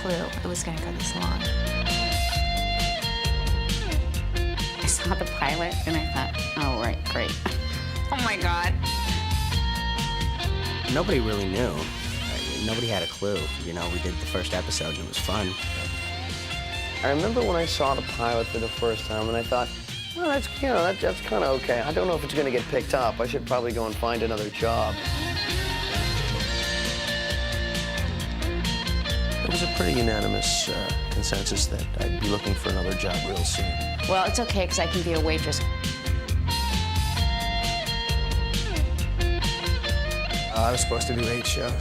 clue it was gonna go this long. I saw the pilot and I thought, oh, right, great. Oh my God. Nobody really knew. Nobody had a clue. You know, we did the first episode and it was fun. I remember when I saw the pilot for the first time and I thought, well, that's kind of okay. I don't know if it's going to get picked up. I should probably go and find another job. It was a pretty unanimous consensus that I'd be looking for another job real soon. Well, it's okay because I can be a waitress. I was supposed to do 8 shows.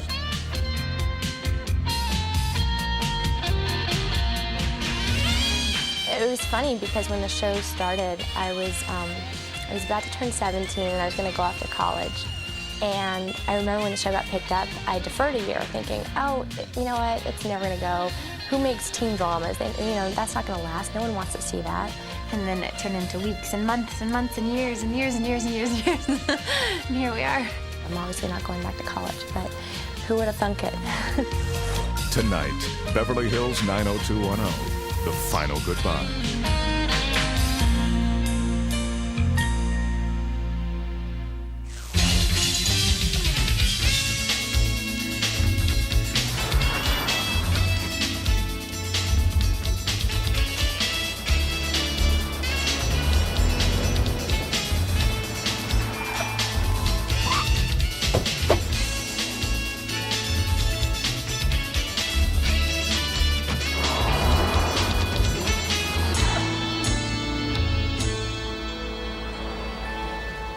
It was funny because when the show started, I was about to turn 17 and I was going to go off to college. And I remember when the show got picked up, I deferred a year thinking, oh, you know what, it's never going to go. Who makes teen dramas? You know, that's not going to last. No one wants to see that. And then it turned into weeks and months and months and years and years and years and years and years. And here we are. I'm obviously not going back to college, but who would have thunk it? Tonight, Beverly Hills 90210, The Final Goodbye.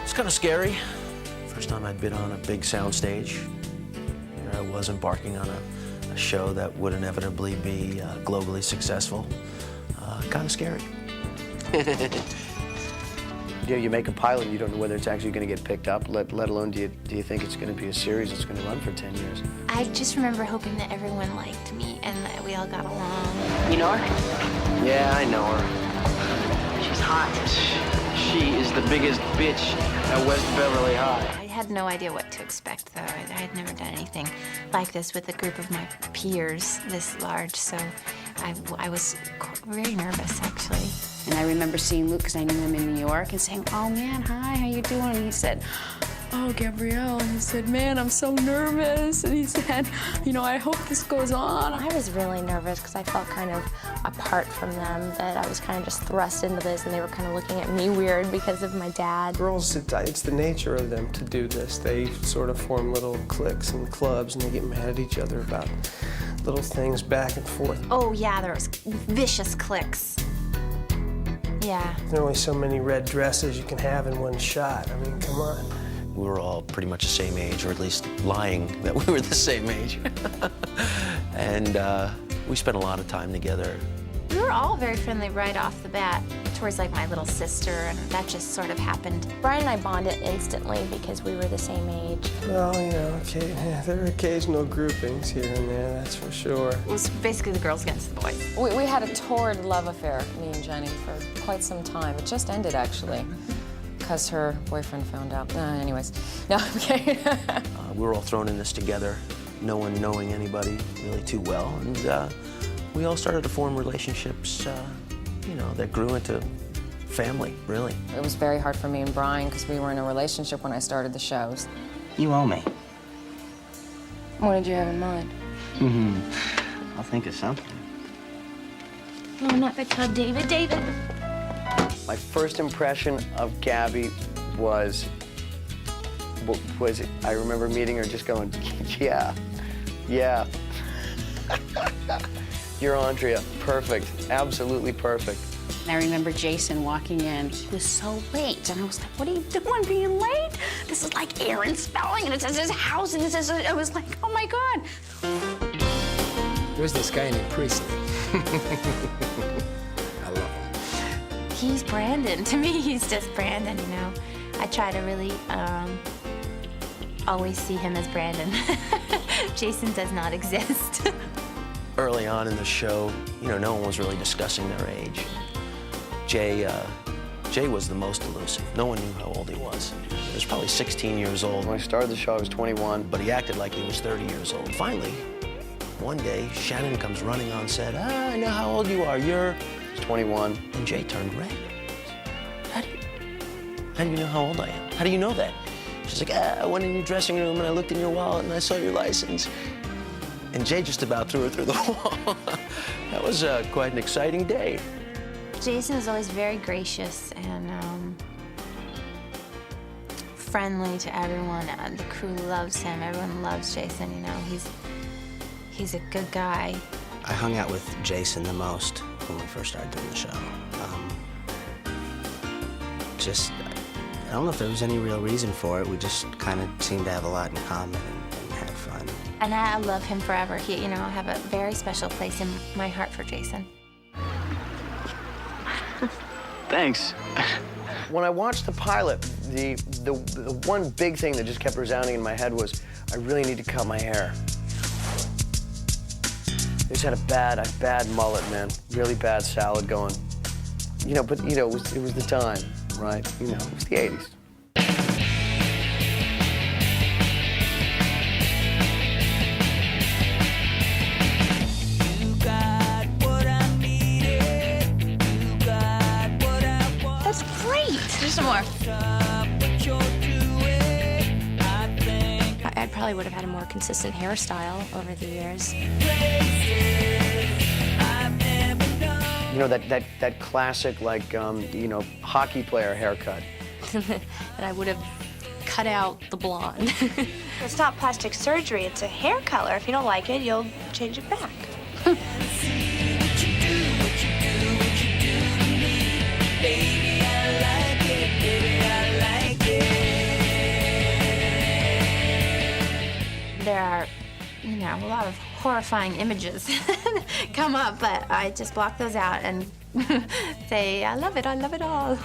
It's kind of scary. First time I'd been on a big sound stage. Here I was embarking on a show that would inevitably be globally successful. Kind of scary. You know, you make a pilot and you don't know whether it's actually going to get picked up, let alone do you think it's going to be a series that's going to run for 10 years. I just remember hoping that everyone liked me and that we all got along. You know her? Yeah, I know her. She's hot. She is the biggest bitch at West Beverly High. I had no idea what to expect, though. I had never done anything like this with a group of my peers this large, so I was very nervous, actually. And I remember seeing Luke because I knew him in New York and saying, oh man, hi, how you doing? And he said, oh, Gabrielle. And he said, man, I'm so nervous. And he said, you know, I hope this goes on. I was really nervous because I felt kind of apart from them, that I was kind of just thrust into this and they were kind of looking at me weird because of my dad. Girls, it's the nature of them to do this. They sort of form little cliques and clubs and they get mad at each other about little things back and forth. Oh, yeah, there was vicious cliques. Yeah. There are only so many red dresses you can have in one shot. I mean, come on. We were all pretty much the same age, or at least lying that we were the same age. And we spent a lot of time together. We were all very friendly right off the bat towards like my little sister, and that just sort of happened. Brian and I bonded instantly because we were the same age. Well, you know, okay, yeah, there are occasional groupings here and there, that's for sure. It was basically the girls against the boys. We had a torrid love affair, me and Jenny, for quite some time. It just ended, actually, because her boyfriend found out. Anyways, no, I'm kidding. We were all thrown in this together, no one knowing anybody really too well, and we all started to form relationships, you know, that grew into family, really. It was very hard for me and Brian because we were in a relationship when I started the shows. You owe me. What did you have in mind? I'll think of something. No, not the club, David. David! My first impression of Gabby was I remember meeting her just going, yeah. You're Andrea, perfect, absolutely perfect. And I remember Jason walking in. He was so late. And I was like, what are you doing being late? This is like Aaron spelling, and it says his house, and it says, I was like, oh my God. There's this guy named Priestley. I love him. He's Brandon. To me, he's just Brandon, you know. I try to really always see him as Brandon. Jason does not exist. Early on in the show, you know, no one was really discussing their age. Jay was the most elusive. No one knew how old he was. He was probably 16 years old. When I started the show, I was 21. But he acted like he was 30 years old. Finally, one day, Shannon comes running on set. I know how old you are. You're 21. And Jay turned red. How do you know how old I am? How do you know that? She's like, I went in your dressing room and I looked in your wallet and I saw your license. And Jay just about threw her through the wall. That was quite an exciting day. Jason is always very gracious and friendly to everyone. The crew loves him. Everyone loves Jason, you know. He's a good guy. I hung out with Jason the most when we first started doing the show. I don't know if there was any real reason for it. We just kind of seemed to have a lot in common and had fun. And I love him forever. He, you know, I have a very special place in my heart for Jason. Thanks. When I watched the pilot, the one big thing that just kept resounding in my head was, I really need to cut my hair. I just had a bad mullet, man. Really bad salad going. You know, but you know, it was the time, right? You know, it was the 80s. That's great. There's some more. I probably would have had a more consistent hairstyle over the years. You know, that classic, like, you know, hockey player haircut. And I would have cut out the blonde. It's not plastic surgery, it's a hair color. If you don't like it, you'll change it back. There are, you know, a lot of horrifying images come up, but I just block those out and say, I love it all.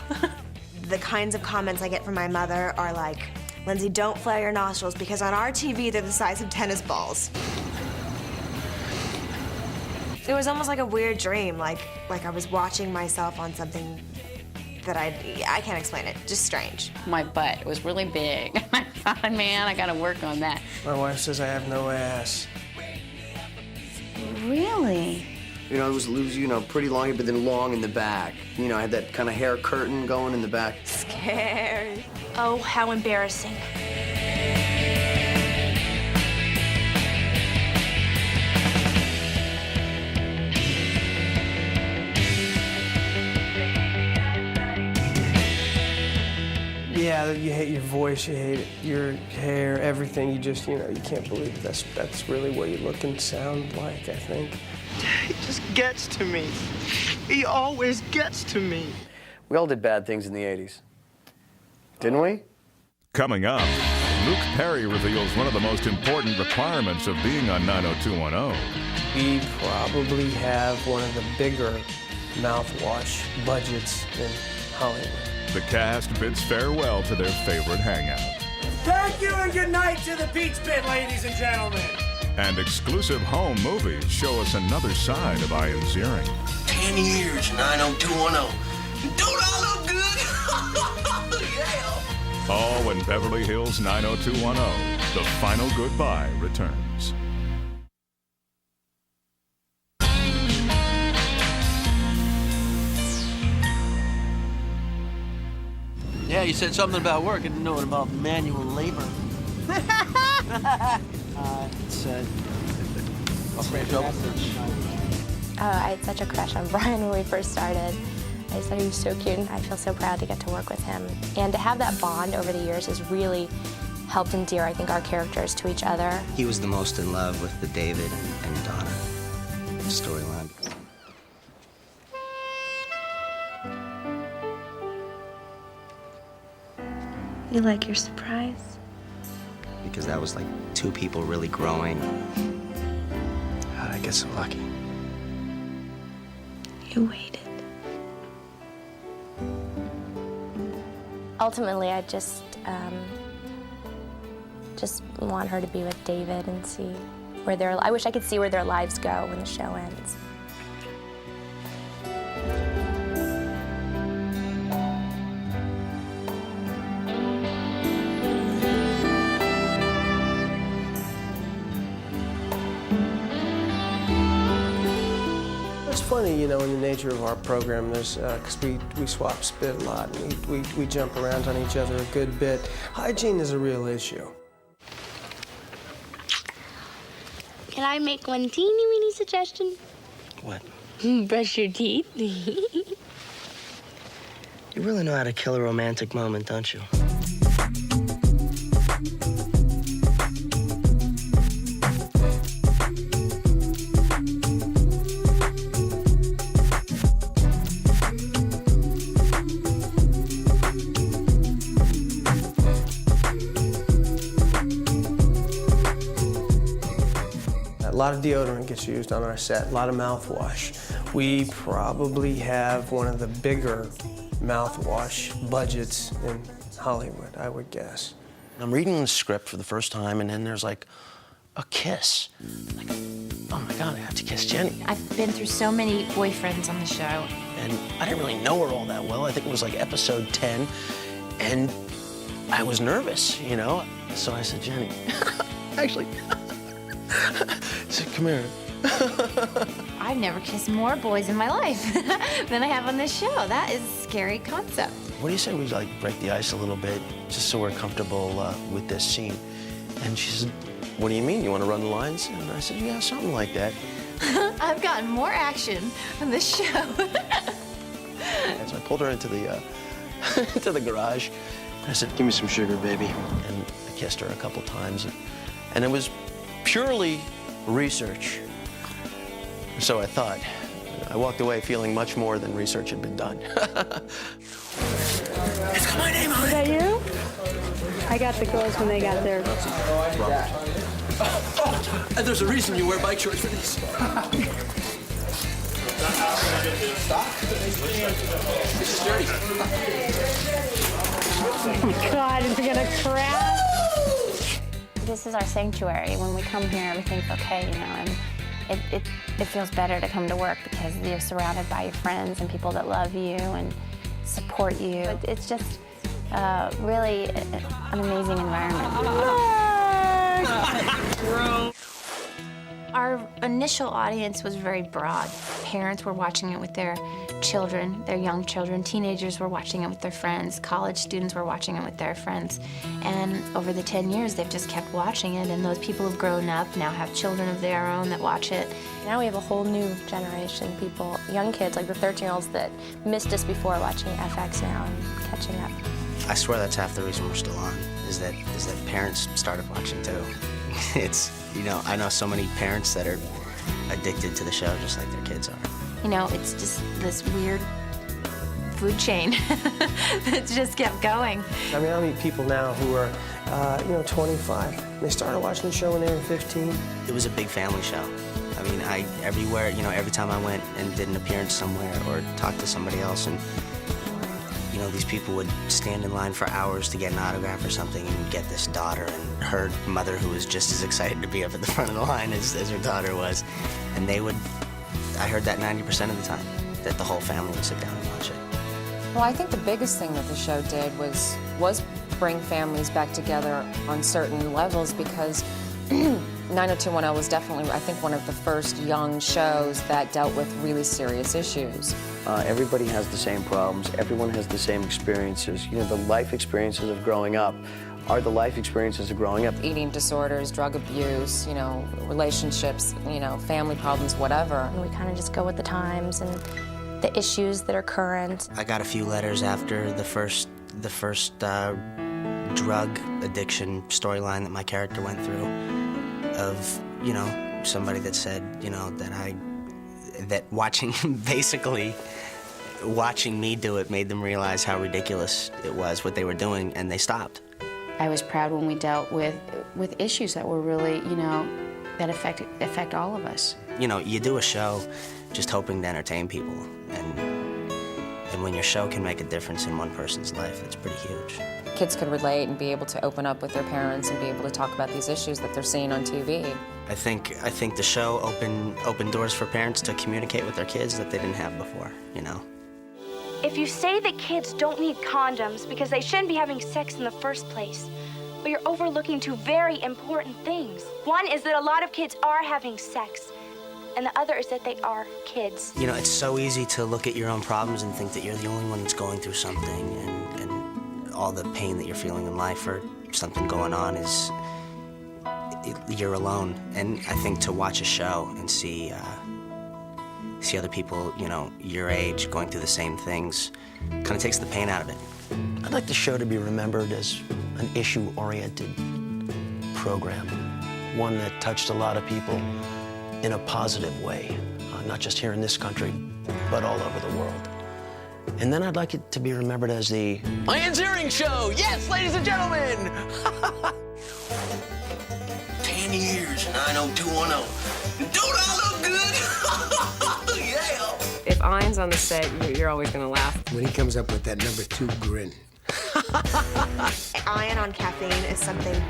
The kinds of comments I get from my mother are like, Lindsay, don't flare your nostrils because on our TV they're the size of tennis balls. It was almost like a weird dream, like I was watching myself on something that I can't explain it, just strange. My butt was really big. I thought, man, I gotta work on that. My wife says I have no ass. Really? You know, it was, you know, pretty long, but then long in the back. You know, I had that kind of hair curtain going in the back. Scary. Oh, how embarrassing. Yeah, you hate your voice, you hate your hair, everything. You just, you know, you can't believe that's really what you look and sound like, I think. He just gets to me. He always gets to me. We all did bad things in the 80s. Didn't we? Coming up, Luke Perry reveals one of the most important requirements of being on 90210. We probably have one of the bigger mouthwash budgets in Hollywood. The cast bids farewell to their favorite hangout. Thank you and good night to the Peach Pit, ladies and gentlemen. And exclusive home movies show us another side of Ian Ziering. 10 years, 90210. Don't I look good? Yeah. All when Beverly Hills 90210, The Final Goodbye returns. Yeah, you said something about work. I didn't know it about manual labor. I had such a crush on Brian when we first started. I just thought he was so cute, and I feel so proud to get to work with him. And to have that bond over the years has really helped endear, I think, our characters to each other. He was the most in love with the David and Donna storyline. You like your surprise? Because that was like two people really growing. God, I get so lucky. You waited. Ultimately, I just want her to be with David and see where I wish I could see where their lives go when the show ends. funny, you know, in the nature of our program, there's, because we swap spit a lot, and we jump around on each other a good bit. Hygiene is a real issue. Can I make one teeny weeny suggestion? What? Brush your teeth. You really know how to kill a romantic moment, don't you? A lot of deodorant gets used on our set, a lot of mouthwash. We probably have one of the bigger mouthwash budgets in Hollywood, I would guess. I'm reading the script for the first time, and then there's like a kiss. Like, oh my God, I have to kiss Jenny. I've been through so many boyfriends on the show. And I didn't really know her all that well. I think it was like episode 10, and I was nervous, you know? So I said, Jenny, actually, I said, come here. I've never kissed more boys in my life than I have on this show. That is a scary concept. What do you say we like break the ice a little bit, just so we're comfortable with this scene? And she said, what do you mean? You want to run the lines? And I said, yeah, something like that. I've gotten more action on this show. And so I pulled her into the into the garage. I said, give me some sugar, baby. And I kissed her a couple times. And it was purely research. So I thought. I walked away feeling much more than research had been done. It's got my name on it. Is that you? I got the girls when they got there. And there's a reason you wear bike shorts for these. This is dirty. Oh my God, is it gonna crash? This is our sanctuary. When we come here, everything's okay, you know, and it feels better to come to work because you're surrounded by your friends and people that love you and support you. It's just really an amazing environment. Our initial audience was very broad. Parents were watching it with their children, their young children. Teenagers were watching it with their friends. College students were watching it with their friends. And over the 10 years, they've just kept watching it, and those people who've grown up now have children of their own that watch it. Now we have a whole new generation, people, young kids, like the 13-year-olds that missed us before watching FX now and catching up. I swear that's half the reason we're still on, is that parents started watching too. It's, you know, I know so many parents that are addicted to the show just like their kids are. You know, it's just this weird food chain that just kept going. I mean, I meet people now who are, 25. They started watching the show when they were 15. It was a big family show. I mean, everywhere, every time I went and did an appearance somewhere or talked to somebody else, and these people would stand in line for hours to get an autograph or something, and you'd get this daughter and her mother who was just as excited to be up at the front of the line as her daughter was. And I heard that 90% of the time, that the whole family would sit down and watch it. Well, I think the biggest thing that the show did was bring families back together on certain levels, because 90210 was definitely, I think, one of the first young shows that dealt with really serious issues. Everybody has the same problems. Everyone has the same experiences. The life experiences of growing up are the life experiences of growing up. Eating disorders, drug abuse, relationships, family problems, whatever. And we kind of just go with the times and the issues that are current. I got a few letters after the first drug addiction storyline that my character went through, of somebody that said that basically watching me do it made them realize how ridiculous it was what they were doing, and they stopped. I was proud when we dealt with issues that were really, that affect all of us. You do a show just hoping to entertain people, and when your show can make a difference in one person's life, it's pretty huge. Kids could relate and be able to open up with their parents and be able to talk about these issues that they're seeing on TV. I think the show opened doors for parents to communicate with their kids that they didn't have before, If you say that kids don't need condoms because they shouldn't be having sex in the first place, but you're overlooking two very important things. One is that a lot of kids are having sex, and the other is that they are kids. You know, it's so easy to look at your own problems and think that you're the only one that's going through something, and all the pain that you're feeling in life or something going on is, you're alone. And I think to watch a show and see other people, you know, your age going through the same things kind of takes the pain out of it. I'd like the show to be remembered as an issue-oriented program, one that touched a lot of people in a positive way, not just here in this country, but all over the world. And then I'd like it to be remembered as the Ian's Earring Show. Yes, ladies and gentlemen. 10 years, 90210. Don't I look good? Yeah. If Ian's on the set, you're always going to laugh. When he comes up with that #2 grin. Ian on caffeine is something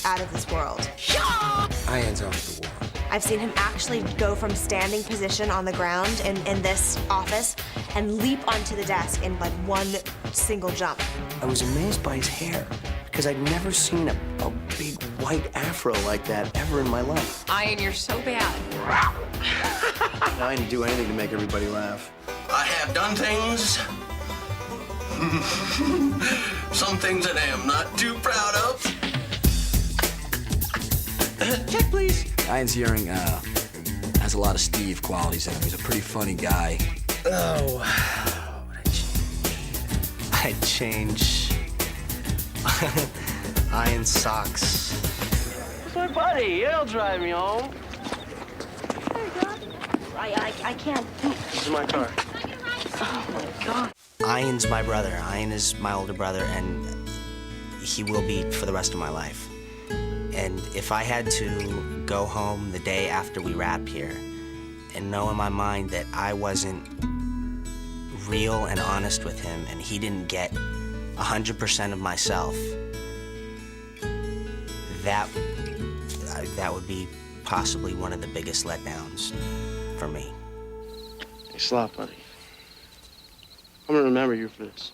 out of this world. Ian's off the wall. I've seen him actually go from standing position on the ground in this office and leap onto the desk in like one single jump. I was amazed by his hair because I'd never seen a big white afro like that ever in my life. Ian, you're so bad. I didn't do anything to make everybody laugh. I have done things, some things that I am not too proud of. Check, please. Ian's Earring has a lot of Steve qualities in him. He's a pretty funny guy. Oh, I'd change Ian's socks. It's my buddy. He'll drive me home. I can't. This is my car. Oh my God. Ian's my brother. Ian is my older brother, and he will be for the rest of my life. And if I had to go home the day after we wrap here and know in my mind that I wasn't real and honest with him and he didn't get 100% of myself, that would be possibly one of the biggest letdowns for me. Hey, Slop, buddy. I'm gonna remember you for this.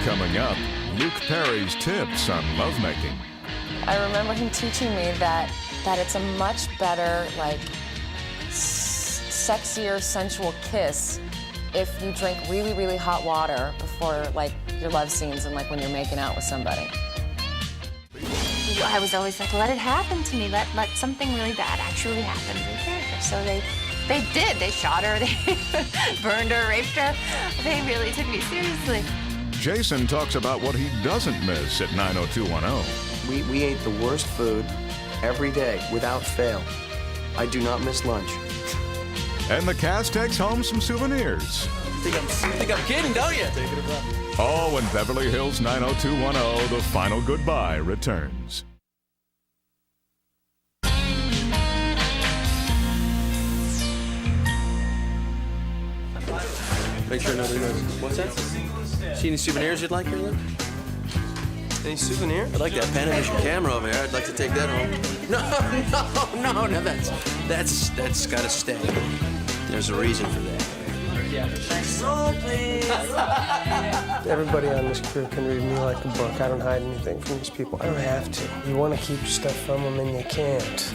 Coming up, Luke Perry's tips on lovemaking. I remember him teaching me that it's a much better, like, sexier, sensual kiss if you drink really, really hot water before, like, your love scenes and, like, when you're making out with somebody. I was always like, let it happen to me. Let something really bad actually happen to the character. So they did. They shot her, they burned her, raped her. They really took me seriously. Jason talks about what he doesn't miss at 90210. We ate the worst food every day without fail. I do not miss lunch. And the cast takes home some souvenirs. You think I'm kidding, don't you? All when Beverly Hills 90210, the final goodbye returns. Make sure nobody knows. What's that? See any souvenirs you'd like here, Luke? Any souvenir? I'd like that Panavision camera over here. I'd like to take that home. No, that's gotta stay. There's a reason for that. So please. Everybody on this crew can read me like a book. I don't hide anything from these people. I don't have to. You want to keep stuff from them and you can't.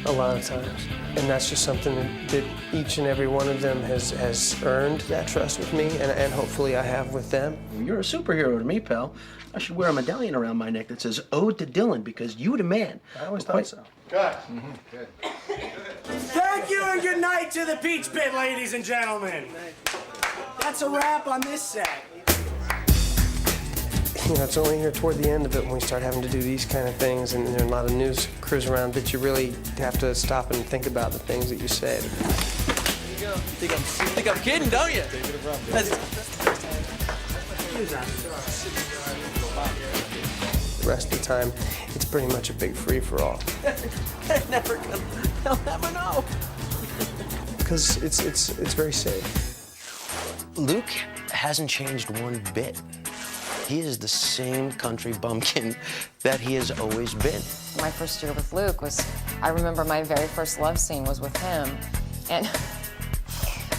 A lot of times. And that's just something that each and every one of them has earned that trust with me, and hopefully I have with them. You're a superhero to me, pal. I should wear a medallion around my neck that says Ode to Dylan because you the man. I always thought so. Good. Good. Thank you and good night to the Peach Pit, ladies and gentlemen. That's a wrap on this set. You know, it's only here toward the end of it when we start having to do these kind of things, and there are a lot of news crews around that you really have to stop and think about the things that you say. You think I'm kidding, don't you? The rest of the time, it's pretty much a big free-for-all. They'll never know. Because it's very safe. Luke hasn't changed one bit. He is the same country bumpkin that he has always been. My first year with Luke I remember my very first love scene was with him. And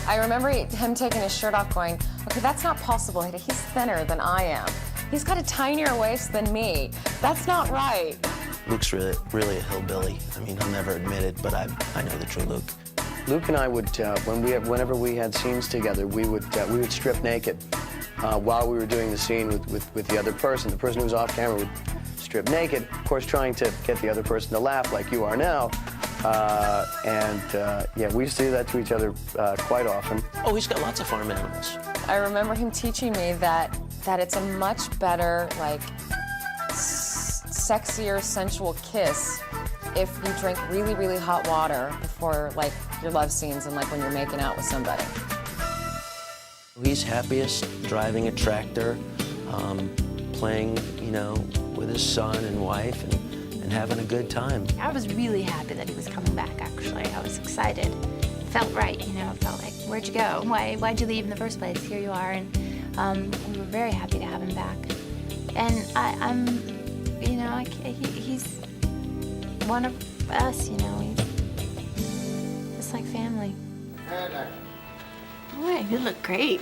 I remember him taking his shirt off going, okay, that's not possible. He's thinner than I am. He's got a tinier waist than me. That's not right. Luke's really a hillbilly. I mean, he'll never admit it, but I know the true Luke. Luke and I would, whenever we had scenes together, we would strip naked while we were doing the scene with the other person. The person who was off camera would strip naked, of course, trying to get the other person to laugh like you are now. Yeah, we used to do that to each other quite often. Oh, he's got lots of farm animals. I remember him teaching me that it's a much better, like, sexier, sensual kiss if you drink really, really hot water before, like, your love scenes and, like, when you're making out with somebody. He's happiest driving a tractor, playing, you know, with his son and wife and having a good time. I was really happy that he was coming back, actually. I was excited. It felt right, you know, it felt like, where'd you go? Why'd you leave in the first place? Here you are, and we were very happy to have him back. And I'm, you know, he's one of us, you know, he's just like family. Boy, you look great.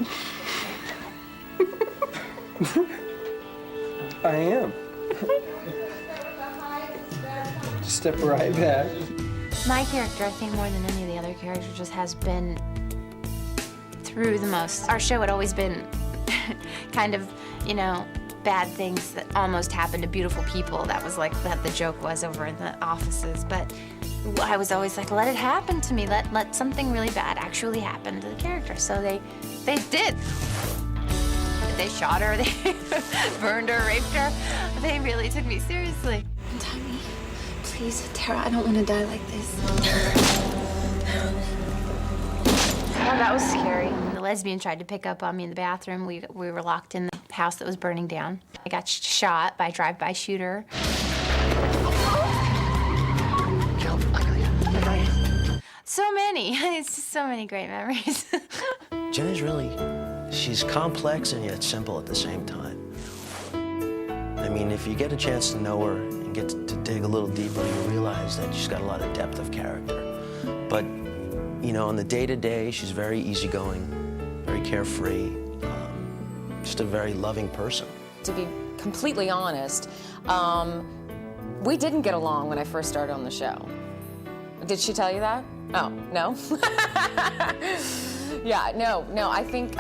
I am. Just step right back. My character, I think more than any of the other characters, just has been through the most. Our show had always been kind of, you know, bad things that almost happened to beautiful people. That was like that the joke was over in the offices. But I was always like, let it happen to me. Let something really bad actually happen to the character. So they did. They shot her, they burned her, raped her. They really took me seriously. Tommy, please, Tara, I don't want to die like this. Oh, that was scary. The lesbian tried to pick up on me in the bathroom. We were locked in the house that was burning down. I got shot by a drive-by shooter. So many. It's just so many great memories. Jenny's she's complex and yet simple at the same time. I mean, if you get a chance to know her and get to dig a little deeper, you realize that she's got a lot of depth of character. But, you know, on the day-to-day, she's very easygoing, very carefree, just a very loving person. To be completely honest, we didn't get along when I first started on the show. Did she tell you that? Oh, no? Yeah, no, I think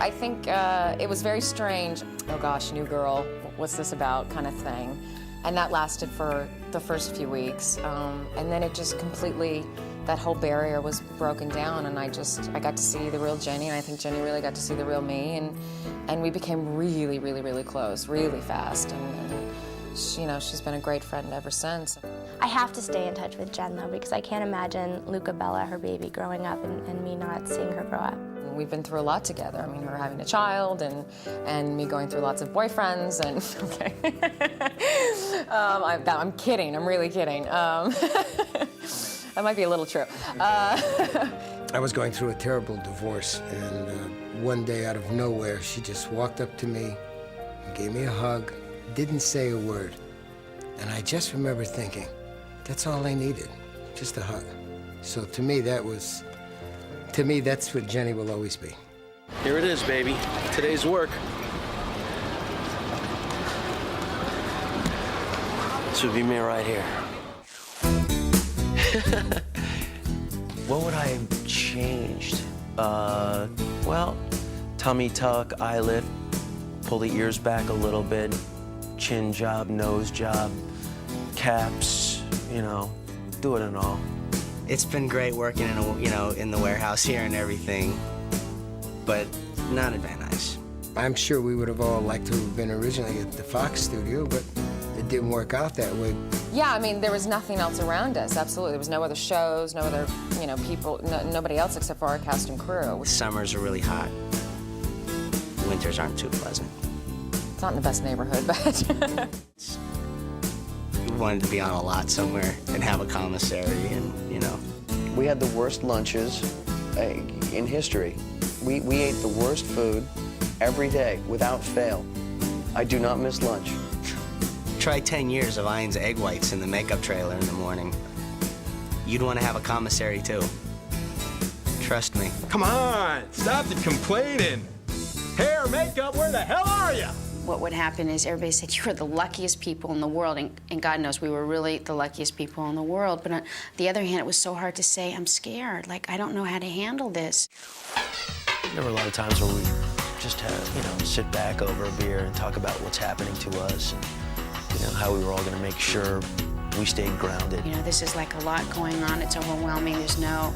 it was very strange. Oh gosh, new girl, what's this about kind of thing. And that lasted for the first few weeks. And then it just completely, that whole barrier was broken down, and I got to see the real Jenny, and I think Jenny really got to see the real me, and we became really, really, really close, really fast. And she, you know, she's been a great friend ever since. I have to stay in touch with Jen, though, because I can't imagine Luca Bella, her baby, growing up and me not seeing her grow up. We've been through a lot together. I mean, her having a child and me going through lots of boyfriends and, okay. I'm kidding, I'm really kidding. That might be a little true. I was going through a terrible divorce, and one day out of nowhere, she just walked up to me and gave me a hug, didn't say a word. And I just remember thinking, that's all I needed, just a hug. So to me, that's what Jenny will always be. Here it is, baby. Today's work. This would be me right here. What would I have changed? Well, tummy tuck, eye lift, pull the ears back a little bit, chin job, nose job, caps, you know, do it and all. It's been great working in the warehouse here and everything, but not at Van Nuys. I'm sure we would have all liked to have been originally at the Fox studio, but it didn't work out that way. Yeah, I mean, there was nothing else around us, absolutely. There was no other shows, no other, you know, people, nobody else except for our cast and crew. Summers are really hot. Winters aren't too pleasant. It's not in the best neighborhood, but... We wanted to be on a lot somewhere and have a commissary and, you know. We had the worst lunches in history. We ate the worst food every day without fail. I do not miss lunch. Try 10 years of Ian's egg whites in the makeup trailer in the morning. You'd want to have a commissary too. Trust me. Come on, stop the complaining. Hair, makeup, where the hell are you? what would happen is everybody said, you were the luckiest people in the world, and God knows we were really the luckiest people in the world. But on the other hand, it was so hard to say, I'm scared, like, I don't know how to handle this. There were a lot of times where we just had, sit back over a beer and talk about what's happening to us, and, how we were all going to make sure we stayed grounded. This is like a lot going on. It's overwhelming. There's no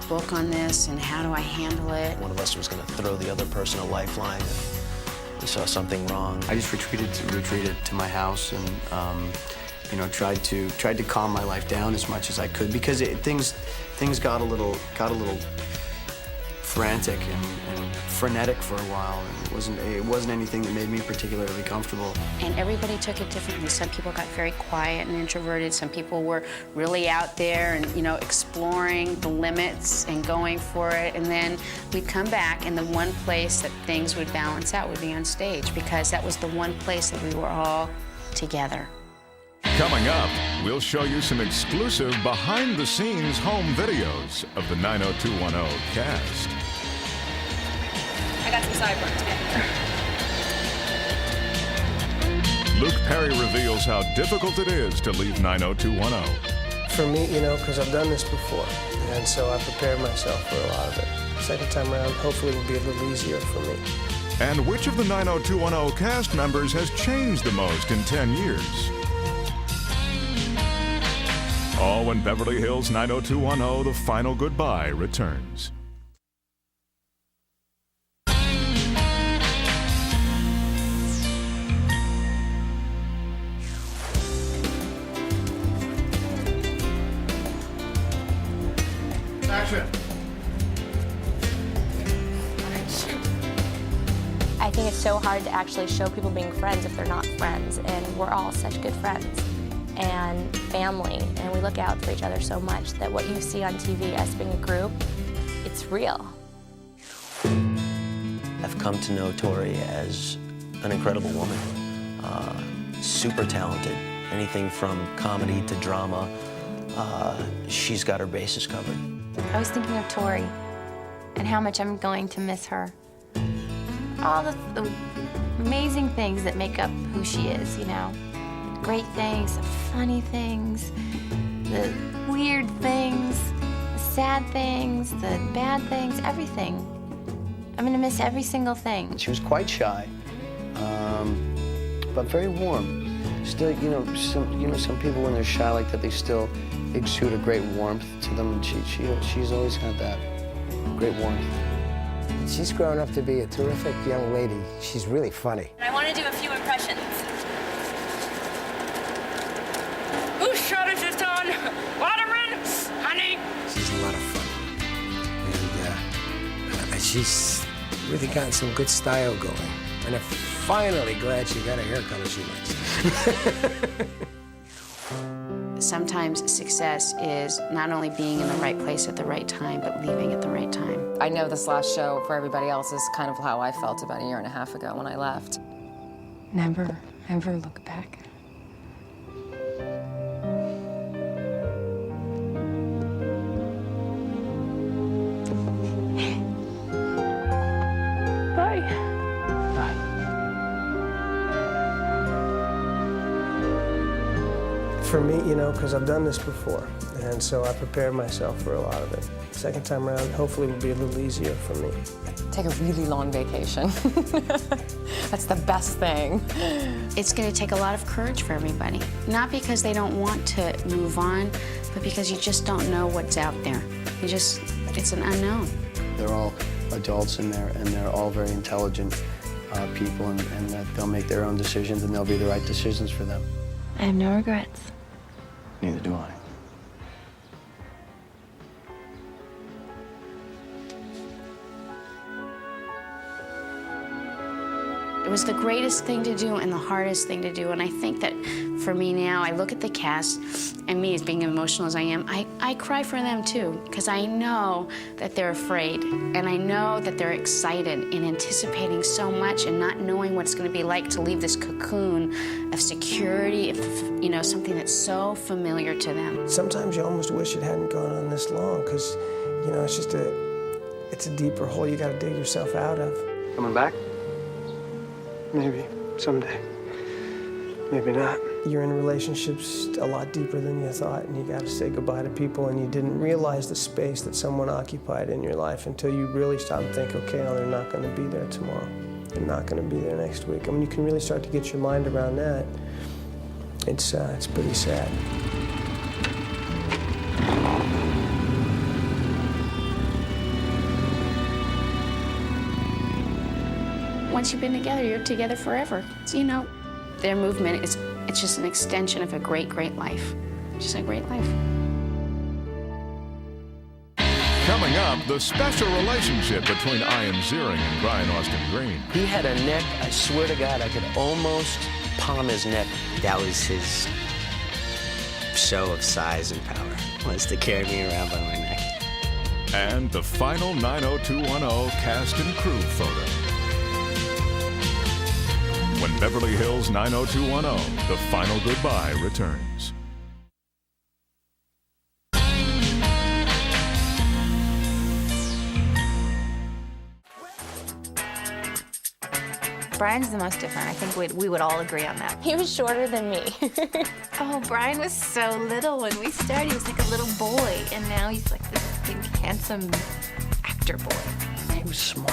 book on this, and how do I handle it? One of us was going to throw the other person a lifeline if we saw something wrong. I just retreated to my house and, tried to calm my life down as much as I could, because things got a little frantic and frenetic for a while, and it wasn't anything that made me particularly comfortable. And everybody took it differently. Some people got very quiet and introverted. Some people were really out there and, exploring the limits and going for it. And then we'd come back, and the one place that things would balance out would be on stage, because that was the one place that we were all together. Coming up, we'll show you some exclusive behind-the-scenes home videos of the 90210 cast. I got some sideburns. Luke Perry reveals how difficult it is to leave 90210. For me, because I've done this before, and so I prepared myself for a lot of it. Second time around, hopefully it will be a little easier for me. And which of the 90210 cast members has changed the most in 10 years? All when Beverly Hills 90210, The Final Goodbye returns. Action. I think it's so hard to actually show people being friends if they're not friends, and we're all such good friends and family, and we look out for each other so much that what you see on TV, us being a group, it's real. I've come to know Tori as an incredible woman, super talented, anything from comedy to drama. She's got her bases covered. I was thinking of Tori and how much I'm going to miss her. All the amazing things that make up who she is, Great things, the funny things, the weird things, the sad things, the bad things, everything. I'm gonna miss every single thing. She was quite shy, but very warm. Still, some people when they're shy like that, they still exude a great warmth to them, and she's always had that great warmth. She's grown up to be a terrific young lady. She's really funny. I want to do a few impressions. Whose shirt is this on? Waterman? Honey? She's a lot of fun. And she's really gotten some good style going. And I'm finally glad she got a hair color she likes. Sometimes success is not only being in the right place at the right time, but leaving at the right time. I know this last show for everybody else is kind of how I felt about a year and a half ago when I left. Never, ever look back. Bye. Bye. For me, because I've done this before, and so I prepared myself for a lot of it. Second time around, hopefully it will be a little easier for me. Take a really long vacation. That's the best thing. It's going to take a lot of courage for everybody. Not because they don't want to move on, but because you just don't know what's out there. It's an unknown. They're all adults in there, and they're all very intelligent people, and that they'll make their own decisions, and they'll be the right decisions for them. I have no regrets. Neither do I. It was the greatest thing to do and the hardest thing to do, and I think that for me now, I look at the cast, and me as being emotional as I am, I cry for them too, because I know that they're afraid, and I know that they're excited and anticipating so much and not knowing what it's going to be like to leave this cocoon of security, of, something that's so familiar to them. Sometimes you almost wish it hadn't gone on this long, because, it's just it's a deeper hole you got to dig yourself out of. Coming back? Maybe. someday. Maybe not. You're in relationships a lot deeper than you thought, and you got to say goodbye to people, and you didn't realize the space that someone occupied in your life until you really stop and think, okay, well, they're not going to be there tomorrow. They're not going to be there next week. I mean, you can really start to get your mind around that. It's pretty sad. Once you've been together, you're together forever. So, you know, their movement it's just an extension of a great, great life. Just a great life. Coming up, the special relationship between Ian Ziering and Brian Austin Green. He had a neck, I swear to God, I could almost palm his neck. That was his show of size and power, was to carry me around by my neck. And the final 90210 cast and crew photo. When Beverly Hills 90210, the final goodbye returns. Brian's the most different. I think we would all agree on that. He was shorter than me. Oh, Brian was so little when we started. He was like a little boy, and now he's like this big, handsome actor boy. He was small.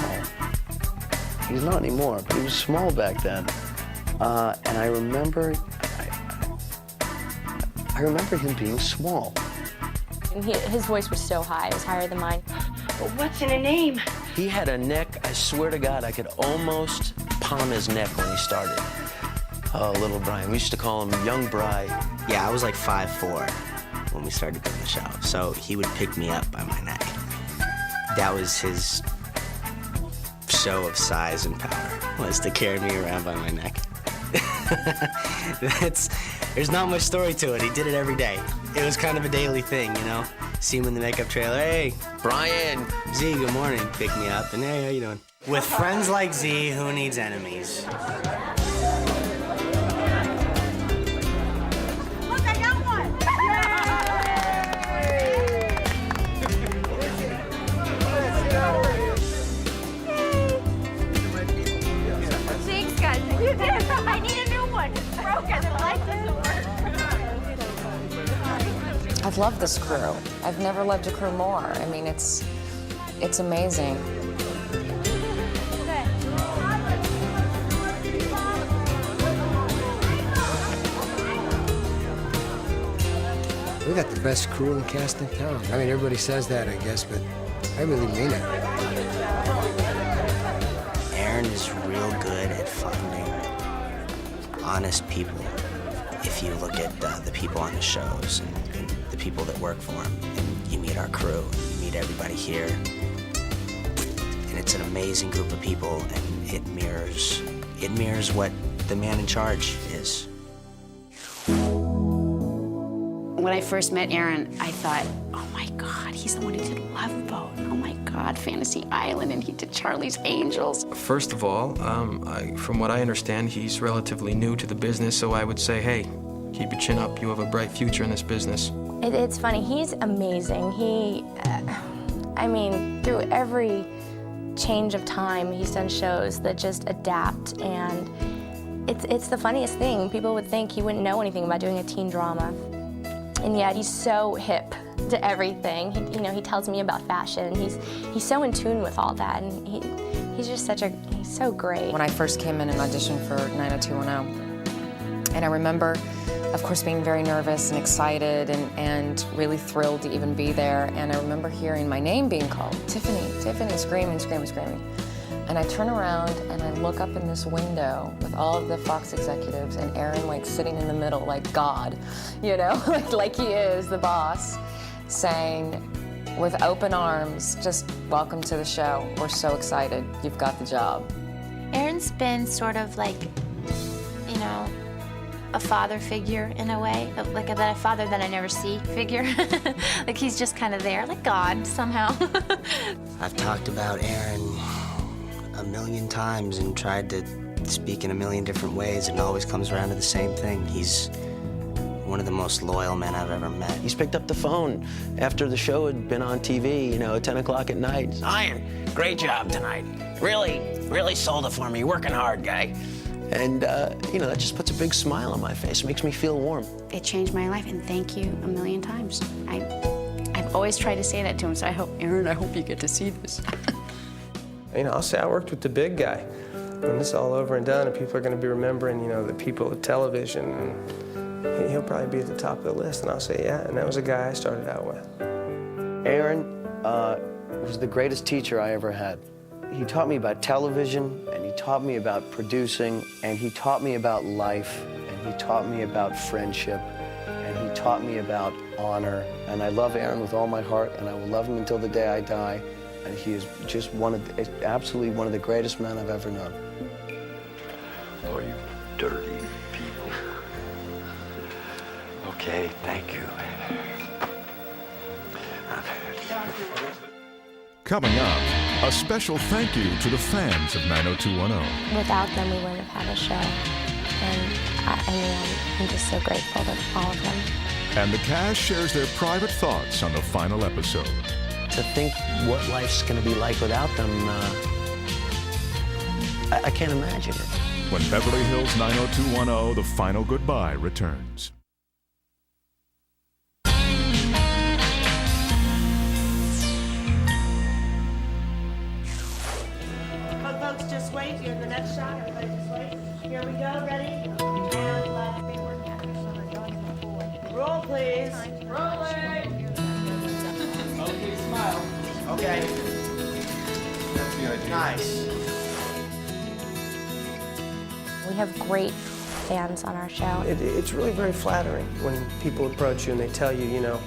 He's not anymore, but he was small back then. And I remember him being small. And his voice was so high, it was higher than mine. But what's in a name? He had a neck, I swear to God, I could almost palm his neck when he started. Oh, little Brian. We used to call him Young Bri. Yeah, I was like 5'4" when we started doing the show, so he would pick me up by my neck. That was his show of size and power, was to carry me around by my neck. There's not much story to it. He did it every day. It was kind of a daily thing, you know? See him in the makeup trailer. Hey, Brian, Z, good morning. Pick me up, and hey, how you doing? With friends like Z, who needs enemies? Look, I got one! Thanks, guys. You did. I need a new one. It's broken. The light doesn't work. I've loved this crew. I've never loved a crew more. I mean, it's amazing. We got the best crew and cast in town. I mean, everybody says that, I guess, but I really mean it. Aaron is real good at finding honest people. If you look at the people on the shows and the people that work for him, and you meet our crew, and you meet everybody here, and it's an amazing group of people, and it mirrors what the man in charge is. When I first met Aaron, I thought, oh my God, he's the one who did Love Boat. Oh my God, Fantasy Island, and he did Charlie's Angels. First of all, from what I understand, he's relatively new to the business, so I would say, hey, keep your chin up. You have a bright future in this business. It's funny, he's amazing. I mean, through every change of time, he's done shows that just adapt, and it's the funniest thing. People would think he wouldn't know anything about doing a teen drama, and yet he's so hip to everything. He tells me about fashion. He's so in tune with all that, and he's just he's so great. When I first came in and auditioned for 90210, and I remember, of course, being very nervous and excited and really thrilled to even be there. And I remember hearing my name being called, Tiffany, screaming. And I turn around and I look up in this window with all of the Fox executives and Aaron like sitting in the middle like God, you know, like he is the boss, saying with open arms, just welcome to the show. We're so excited. You've got the job. Aaron's been sort of like, a father figure in a way, like a father that I never see figure. Like he's just kind of there, like God somehow. I've talked about Aaron a million times and tried to speak in a million different ways, and it always comes around to the same thing. He's one of the most loyal men I've ever met. He's picked up the phone after the show had been on TV, at 10 o'clock at night. Ian, great job tonight. Really sold it for me. You're working hard, guy. And, that just puts a big smile on my face. It makes me feel warm. It changed my life, and thank you a million times. I've always tried to say that to him, so Aaron, I hope you get to see this. I'll say I worked with the big guy. When this is all over and done, and people are going to be remembering, the people of television, and he'll probably be at the top of the list, and I'll say, yeah, and that was a guy I started out with. Aaron was the greatest teacher I ever had. He taught me about television, and he taught me about producing, and he taught me about life, and he taught me about friendship, and he taught me about honor. And I love Aaron with all my heart, and I will love him until the day I die. And he is just absolutely one of the greatest men I've ever known. Oh, you dirty people. Okay, thank you. Coming up, a special thank you to the fans of 90210. Without them, we wouldn't have had a show. And I'm just so grateful to all of them. And the cast shares their private thoughts on the final episode. To think what life's going to be like without them, I can't imagine it. When Beverly Hills 90210, The Final Goodbye returns. Folks, just wait. You're in the next shot. Everybody just wait. Here we go. Ready? And let's be working. Roll, please. Rolling. Okay, smile. Okay. That's the idea. Nice. We have great fans on our show. It's really very flattering when people approach you and they tell you,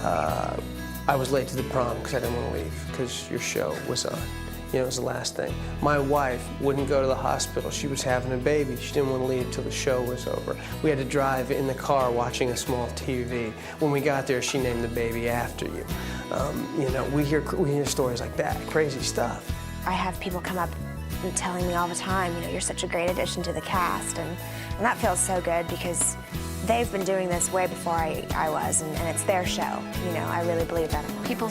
I was late to the prom because I didn't want to leave because your show was on. It was the last thing. My wife wouldn't go to the hospital. She was having a baby. She didn't want to leave till the show was over. We had to drive in the car watching a small TV. When we got there, she named the baby after you. We hear stories like that, crazy stuff. I have people come up and telling me all the time, you're such a great addition to the cast, and that feels so good because they've been doing this way before I was, and it's their show. I really believe that. People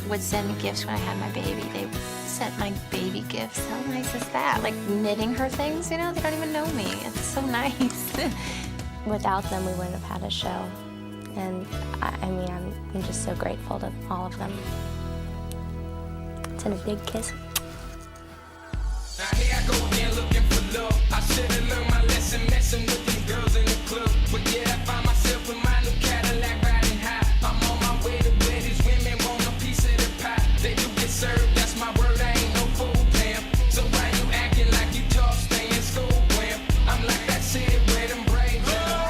would send me gifts when I had my baby. They sent my baby gifts. How nice is that? Like knitting her things, they don't even know me. It's so nice. Without them, we wouldn't have had a show. And I'm just so grateful to all of them. Send a big kiss. Now here I go again looking for love. I should have learned my lesson messing with them girls in the club. But yeah, I find myself in my new Cadillac riding high. I'm on my way to where these women want a piece of the pie. They do get served, that's my word, I ain't no fool, damn. So why you acting like you tough, stay in school, wham? I'm like that city where them brains are.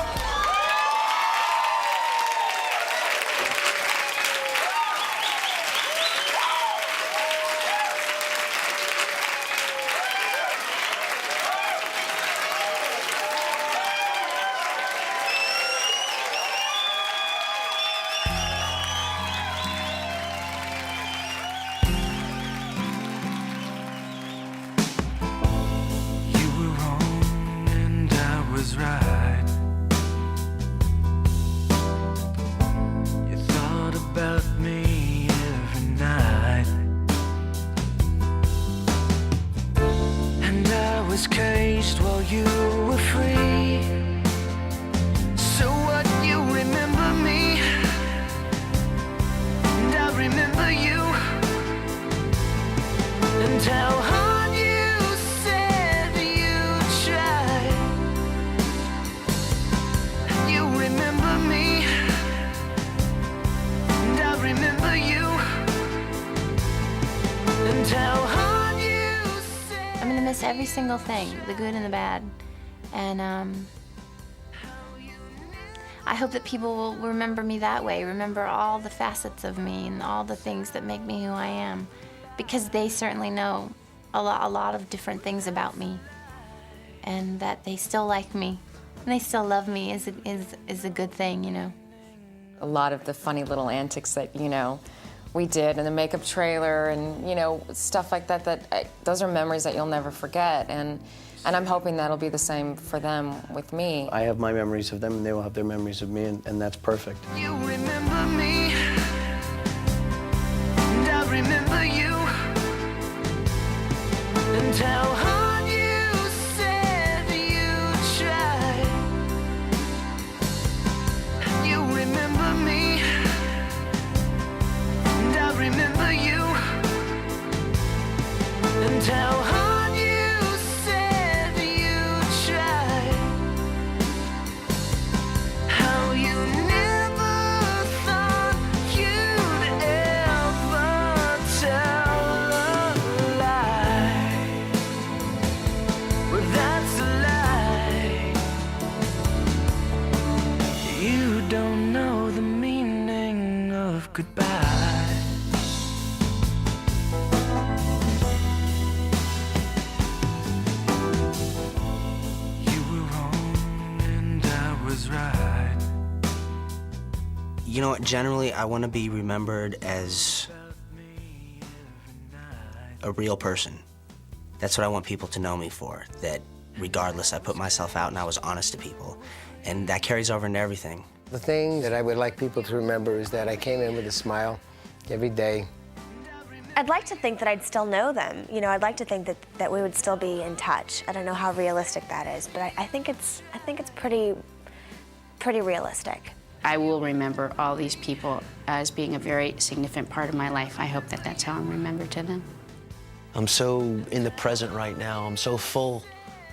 Every single thing, the good and the bad. And I hope that people will remember me that way, remember all the facets of me and all the things that make me who I am, because they certainly know a lot of different things about me, and that they still like me and they still love me is a good thing, A lot of the funny little antics that, we did in the makeup trailer and, stuff like that, those are memories that you'll never forget. And I'm hoping that'll be the same for them with me. I have my memories of them, and they will have their memories of me, and that's perfect. You remember me, and I remember you, and how hard you said You know what, generally I want to be remembered as a real person. That's what I want people to know me for, that regardless, I put myself out and I was honest to people. And that carries over into everything. The thing that I would like people to remember is that I came in with a smile every day. I'd like to think that I'd still know them. You know, I'd like to think that we would still be in touch. I don't know how realistic that is, but I think it's pretty realistic. I will remember all these people as being a very significant part of my life. I hope that that's how I'm remembered to them. I'm so in the present right now. I'm so full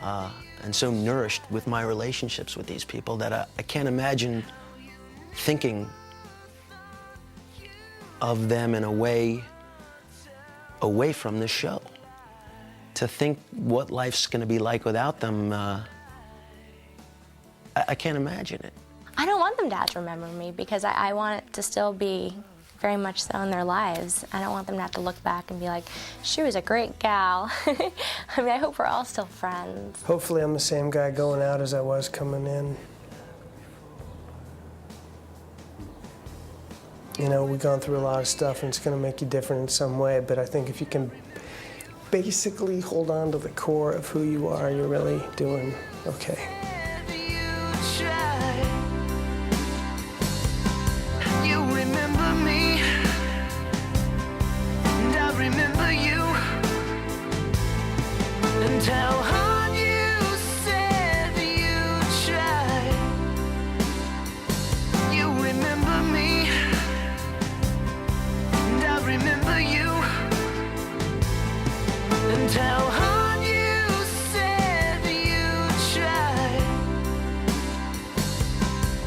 and so nourished with my relationships with these people that I can't imagine thinking of them in a way away from this show. To think what life's going to be like without them, I can't imagine it. I don't want them to have to remember me because I want it to still be very much so in their lives. I don't want them to have to look back and be like, she was a great gal. I mean, I hope we're all still friends. Hopefully I'm the same guy going out as I was coming in. You know, we've gone through a lot of stuff and it's going to make you different in some way, but I think if you can basically hold on to the core of who you are, you're really doing okay. You remember me, and I remember you, and how hard you said you tried. You remember me, and I remember you, and how hard you said you tried.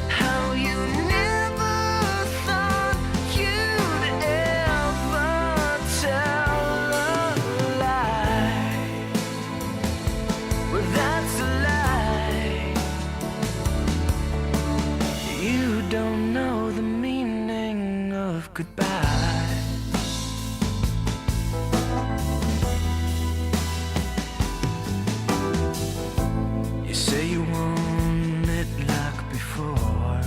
How you never thought you'd ever tell a lie. Well, that's a lie. You don't know the meaning of goodbye. You say you want it like before.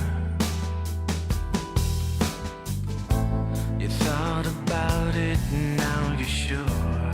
You thought about it, now you're sure.